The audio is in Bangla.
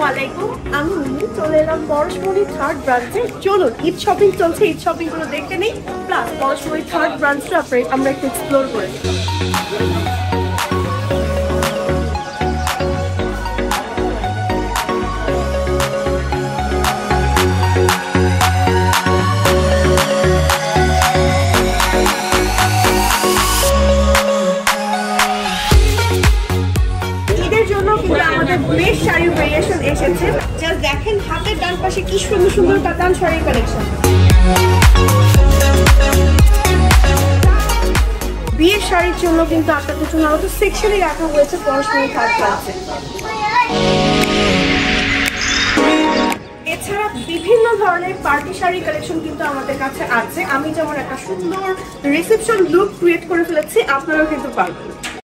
আসসালামু আলাইকুম, আমি মিমি চলে এলাম পরশমণি থার্ড ব্রাঞ্চে। চলুন ঈদ শপিং চলছে, ঈদ শপিং গুলো দেখে নেই, প্লাস পরশমণি থার্ড ব্রাঞ্চটা আমরা একটু এক্সপ্লোর করে নিই। বেশ শাড়ির ভেরিয়েশন এসেছে, জাস্ট দেখেন হাতের ডান পাশে কি সুন্দর সুন্দর কাতান শাড়ির কালেকশন। বিয়ের শাড়ির জন্য কিন্তু আপনাদের জন্য আরো সেকশনে রাখা হয়েছে পরশমণি থার্ড ব্রাঞ্চে। এছাড়া বিভিন্ন ধরনের পার্টি শাড়ি কালেকশন কিন্তু আমাদের কাছে আছে। আমি যেমন একটা সুন্দর রিসেপশন লুক ক্রিয়েট করে ফেলেছি, আপনারাও কিন্তু পারবেন।